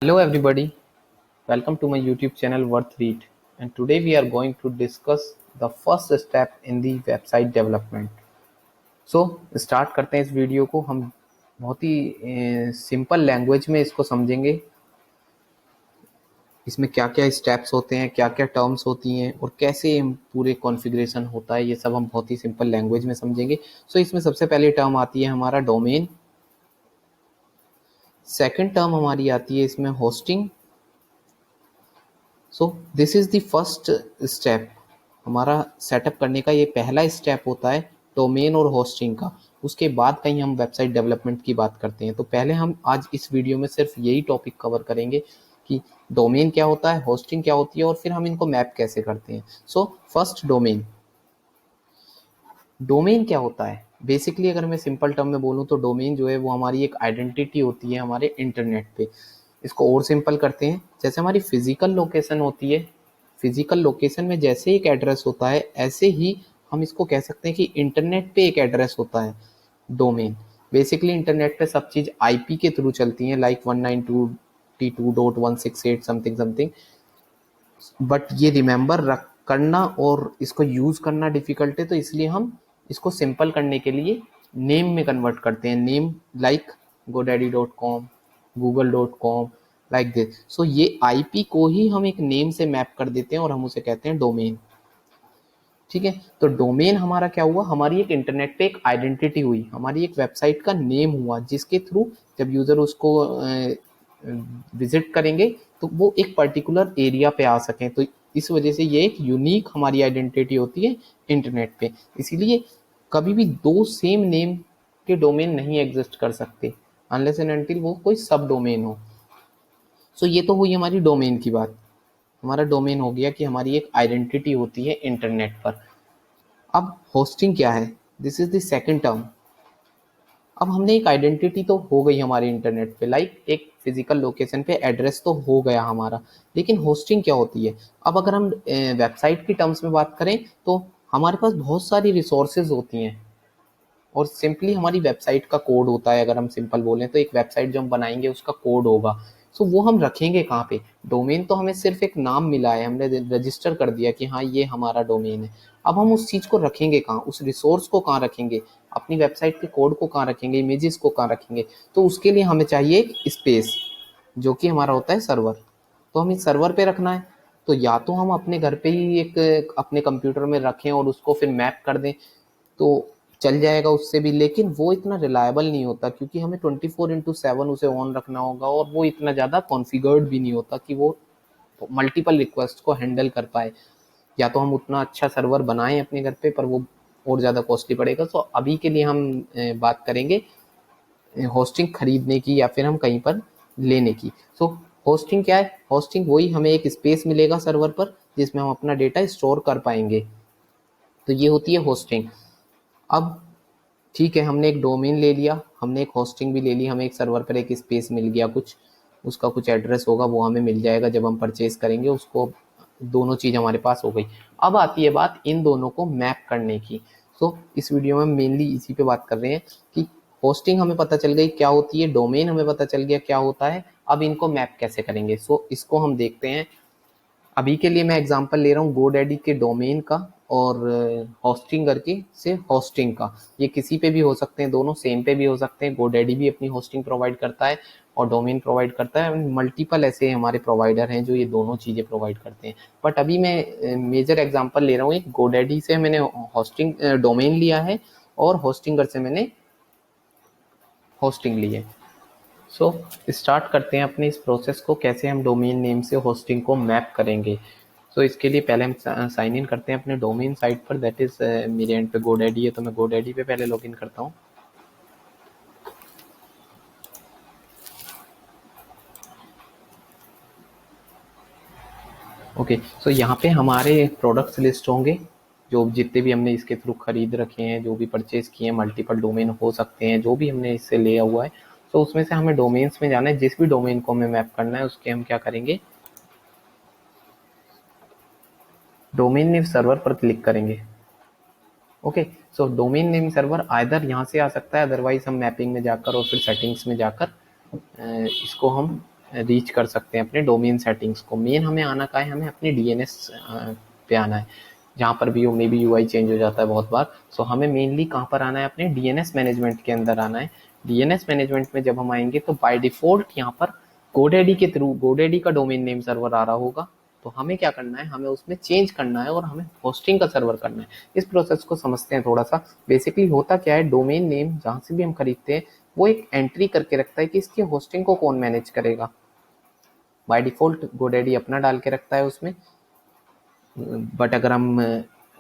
Hello everybody, welcome to my YouTube channel Worth Read, and today we are going to discuss the first step in the website development. So start करते हैं इस video को। हम बहुत ही simple language में इसको समझेंगे। इसमें क्या क्या स्टेप्स होते हैं, क्या क्या टर्म्स होती हैं और कैसे पूरे कॉन्फ़िगरेशन होता है, ये सब हम बहुत ही सिंपल लैंग्वेज में समझेंगे। सो इसमें सबसे पहले टर्म आती है हमारा डोमेन। सेकंड टर्म हमारी आती है इसमें hosting. So this is the first step. हमारा सेटअप करने का ये पहला स्टेप होता है डोमेन और होस्टिंग का। उसके बाद कहीं हम वेबसाइट डेवलपमेंट की बात करते हैं। तो पहले हम आज इस वीडियो में सिर्फ यही टॉपिक कवर करेंगे कि डोमेन क्या होता है, होस्टिंग क्या होती है और फिर हम इनको मैप कैसे करते हैं। So first domain. डोमेन क्या होता है? बेसिकली अगर मैं सिंपल टर्म में बोलूँ तो डोमेन जो है वो हमारी एक आइडेंटिटी होती है हमारे इंटरनेट पे। इसको और सिंपल करते हैं, जैसे हमारी फिजिकल लोकेशन होती है, फिजिकल लोकेशन में जैसे एक एड्रेस होता है ऐसे ही हम इसको कह सकते हैं कि इंटरनेट पे एक एड्रेस होता है डोमेन। बेसिकली इंटरनेट पे सब चीज़ आईपी के थ्रू चलती हैं, लाइक 192.168 समथिंग समथिंग। बट ये रिमेंबर रख करना और इसको यूज़ करना डिफ़िकल्ट है, तो इसलिए हम इसको सिंपल करने के लिए नेम में कन्वर्ट करते हैं। Name like godaddy.com, google.com, like this. So ये आईपी को ही हम एक नेम से मैप कर देते हैं और हम उसे कहते हैं डोमेन। ठीक है, तो डोमेन हमारा क्या हुआ? हमारी एक इंटरनेट पे एक आइडेंटिटी हुई, हमारी एक वेबसाइट का नेम हुआ, जिसके थ्रू जब यूज़र उसको विजिट करेंगे तो वो एक पर्टिकुलर एरिया पे आ सकें। तो इस वजह से ये एक यूनिक हमारी आइडेंटिटी होती है इंटरनेट पे। इसीलिए कभी भी दो सेम नेम के डोमेन नहीं एग्जिस्ट कर सकते अनलेस एंड अनटिल वो कोई सब डोमेन हो। सो ये तो हुई हमारी डोमेन की बात। हमारा डोमेन हो गया कि हमारी एक आइडेंटिटी होती है इंटरनेट पर। अब होस्टिंग क्या है? This is the second term. अब हमने एक आइडेंटिटी तो हो गई हमारे इंटरनेट पे, लाइक एक फिजिकल लोकेशन पे एड्रेस तो हो गया हमारा, लेकिन होस्टिंग क्या होती है? अब अगर हम वेबसाइट की टर्म्स में बात करें तो हमारे पास बहुत सारी रिसोर्सेज होती हैं और सिंपली हमारी वेबसाइट का कोड होता है। अगर हम सिंपल बोलें तो एक वेबसाइट जो हम बनाएंगे उसका कोड होगा। सो वो हम रखेंगे कहाँ पे? डोमेन तो हमें सिर्फ एक नाम मिला है, हमने रजिस्टर कर दिया कि हाँ ये हमारा डोमेन है। अब हम उस चीज़ को रखेंगे कहाँ? उस रिसोर्स को कहाँ रखेंगे? अपनी वेबसाइट के कोड को कहाँ रखेंगे? इमेजेस को कहाँ रखेंगे? तो उसके लिए हमें चाहिए एक स्पेस, जो कि हमारा होता है सर्वर। तो हमें सर्वर पे रखना है, तो या तो हम अपने घर पे ही एक अपने कंप्यूटर में रखें और उसको फिर मैप कर दें तो चल जाएगा उससे भी, लेकिन वो इतना रिलायबल नहीं होता क्योंकि हमें 24/7 उसे ऑन रखना होगा और वो इतना ज़्यादा कॉन्फ़िगर्ड भी नहीं होता कि वो मल्टीपल रिक्वेस्ट को हैंडल कर पाए। या तो हम उतना अच्छा सर्वर बनाएं अपने घर पे, पर वो और ज़्यादा कॉस्टली पड़ेगा। तो अभी के लिए हम बात करेंगे होस्टिंग खरीदने की या फिर हम कहीं पर लेने की। सो होस्टिंग क्या है? होस्टिंग वही, हमें एक स्पेस मिलेगा सर्वर पर जिसमें हम अपना डेटा स्टोर कर पाएंगे। तो ये होती है होस्टिंग। अब ठीक है, हमने एक डोमेन ले लिया, हमने एक होस्टिंग भी ले ली, हमें एक सर्वर पर एक स्पेस मिल गया, कुछ उसका कुछ एड्रेस होगा वो हमें मिल जाएगा जब हम परचेज करेंगे उसको। दोनों चीज़ हमारे पास हो गई। अब आती है बात इन दोनों को मैप करने की। सो इस वीडियो में मेनली इसी पे बात कर रहे हैं कि होस्टिंग हमें पता चल गई क्या होती है, डोमेन हमें पता चल गया क्या होता है, अब इनको मैप कैसे करेंगे। सो इसको हम देखते हैं। अभी के लिए मैं एग्जांपल ले रहा हूँ गोडैडी के डोमेन का और होस्टिंग करके से होस्टिंग का। ये किसी पे भी हो सकते हैं, दोनों सेम पे भी हो सकते हैं। गोडैडी भी अपनी होस्टिंग प्रोवाइड करता है और डोमेन प्रोवाइड करता है। मल्टीपल ऐसे हमारे प्रोवाइडर हैं जो ये दोनों चीज़ें प्रोवाइड करते हैं। बट अभी मैं मेजर एग्जांपल ले रहा हूँ, एक गोडैडी से मैंने होस्टिंग डोमेन लिया है और होस्टिंगर से मैंने होस्टिंग ली है। सो स्टार्ट करते हैं अपने इस प्रोसेस को, कैसे हम डोमेन नेम से होस्टिंग को मैप करेंगे। सो इसके लिए पहले हम साइन इन करते हैं अपने डोमेन साइट पर, दैट इज़ मेरे एंड पे गोडैडी है तो मैं गोडैडी पे पहले लॉगिन करता हूँ। ओके, सो यहाँ पे हमारे प्रोडक्ट्स लिस्ट होंगे, जो जितने भी हमने इसके थ्रू खरीद रखे हैं, जो भी परचेज किए हैं, मल्टीपल डोमेन हो सकते हैं, जो भी हमने इससे लिया हुआ है। सो उसमें से हमें डोमेन्स में जाना है, जिस भी डोमेन को हमें मैप करना है उसके हम क्या करेंगे, डोमेन नेम सर्वर पर क्लिक करेंगे। Okay, so domain name server either यहाँ से आ सकता है, अदरवाइज हम मैपिंग में जाकर और फिर सेटिंग्स में जाकर इसको हम रीच कर सकते हैं अपने डोमेन सेटिंग्स को। मेन हमें आना कहाँ है, हमें अपने डीएनएस पे आना है, जहाँ पर भी मे बी यूआई चेंज हो जाता है बहुत बार। सो हमें मेनली कहाँ पर आना है, अपने डीएनएस मैनेजमेंट के अंदर आना है। डीएनएस मैनेजमेंट में जब हम आएंगे तो बाय डिफॉल्ट यहाँ पर GoDaddy के थ्रू, GoDaddy का डोमेन नेम सर्वर आ रहा होगा। तो हमें क्या करना है, हमें उसमें चेंज करना है और हमें होस्टिंग का सर्वर करना है। इस प्रोसेस को समझते हैं थोड़ा सा। बेसिकली होता क्या है, डोमेन नेम जहाँ से भी हम खरीदते हैं वो एक एंट्री करके रखता है कि इसकी होस्टिंग को कौन मैनेज करेगा। बाय डिफॉल्ट GoDaddy अपना डाल के रखता है उसमें, बट अगर हम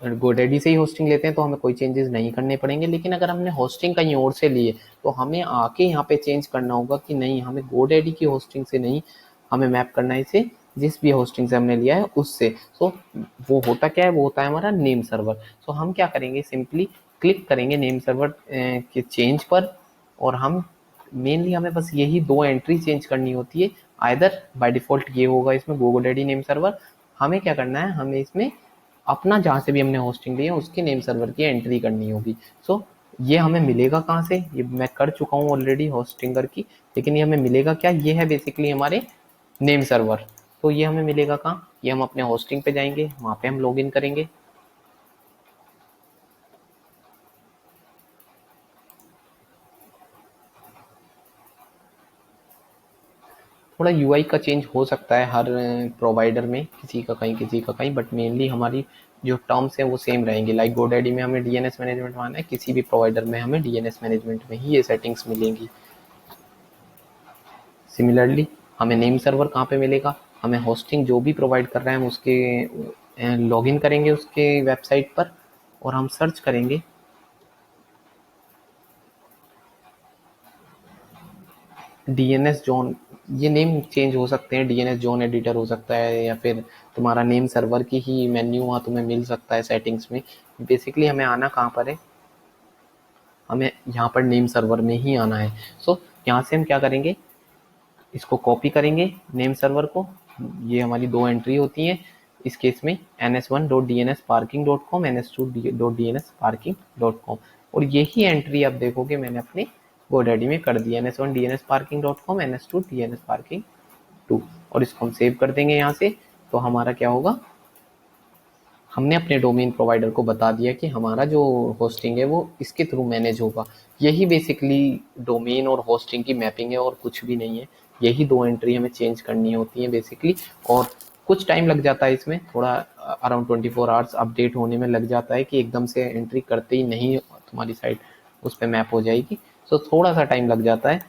GoDaddy से ही होस्टिंग लेते हैं तो हमें कोई चेंजेस नहीं करने पड़ेंगे। लेकिन अगर हमने होस्टिंग कहीं और से लिए तो हमें आके यहाँ पे चेंज करना होगा कि नहीं, हमें GoDaddy की होस्टिंग से नहीं, हमें मैप करना है इसे जिस भी होस्टिंग से हमने लिया है उससे। सो वो होता क्या है, वो होता है हमारा नेम सर्वर। सो हम क्या करेंगे, सिंपली क्लिक करेंगे नेम सर्वर के चेंज पर, और हम मेनली हमें बस यही दो एंट्री चेंज करनी होती है। आइदर बाय डिफॉल्ट ये होगा इसमें GoDaddy नेम सर्वर, हमें क्या करना है, हमें इसमें अपना जहाँ से भी हमने होस्टिंग ली है उसके नेम सर्वर की एंट्री करनी होगी। सो ये हमें मिलेगा कहाँ से, ये मैं कर चुका हूँ ऑलरेडी होस्टिंगर की, लेकिन ये हमें मिलेगा क्या, ये है बेसिकली हमारे नेम सर्वर। तो ये हमें मिलेगा कहाँ, ये हम अपने होस्टिंग पे जाएंगे, वहाँ पे हम लॉगिन करेंगे। थोड़ा यूआई का चेंज हो सकता है हर प्रोवाइडर में, किसी का कहीं किसी का कहीं, बट मेनली हमारी जो टर्म्स हैं वो सेम रहेंगी। लाइक GoDaddy में हमें डीएनएस मैनेजमेंट माना है, किसी भी प्रोवाइडर में हमें डीएनएस मैनेजमेंट में ही ये सेटिंग्स मिलेंगी। सिमिलरली हमें नेम सर्वर कहाँ पे मिलेगा, हमें होस्टिंग जो भी प्रोवाइड कर रहे हैं हम उसके लॉगिन करेंगे उसके वेबसाइट पर, और हम सर्च करेंगे डीएनएस जोन। ये नेम चेंज हो सकते हैं, डीएनएस जोन एडिटर हो सकता है, या फिर तुम्हारा नेम सर्वर की ही मेन्यू वहाँ तुम्हें मिल सकता है सेटिंग्स में। बेसिकली हमें आना कहाँ पर है, हमें यहाँ पर नेम सर्वर में ही आना है। सो यहाँ से हम क्या करेंगे, इसको कॉपी करेंगे नेम सर्वर को। ये हमारी दो एंट्री होती हैं इस केस में, ns1.dnsparking.com, ns2.dnsparking.com, और यही एंट्री आप देखोगे मैंने अपने GoDaddy में कर दिया, ns1.dnsparking.com, ns2.dnsparking2, और इसको हम सेव कर देंगे यहाँ से। तो हमारा क्या होगा, हमने अपने डोमेन प्रोवाइडर को बता दिया कि हमारा जो होस्टिंग है वो इसके थ्रू मैनेज होगा। यही बेसिकली डोमेन और होस्टिंग की मैपिंग है और कुछ भी नहीं है। यही दो एंट्री हमें चेंज करनी होती है बेसिकली, और कुछ टाइम लग जाता है इसमें, थोड़ा अराउंड 24 आवर्स अपडेट होने में लग जाता है कि एकदम से एंट्री करते ही नहीं तुम्हारी साइट उस पर मैप हो जाएगी। सो थोड़ा सा टाइम लग जाता है।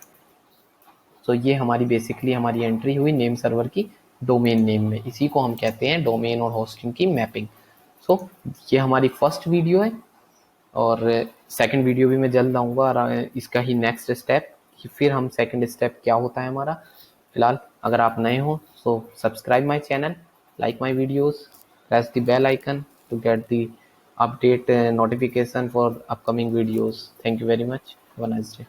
तो ये हमारी बेसिकली हमारी एंट्री हुई नेम सर्वर की डोमेन नेम में, इसी को हम कहते हैं डोमेन और होस्टिंग की मैपिंग। सो ये हमारी फर्स्ट वीडियो है, और सेकंड वीडियो भी मैं जल्द आऊँगा, और इसका ही नेक्स्ट स्टेप कि फिर हम सेकंड स्टेप क्या होता है हमारा। फिलहाल अगर आप नए हो so subscribe my channel, like my videos, press the bell icon to get the update notification for upcoming videos. Thank you very much. Have a nice day.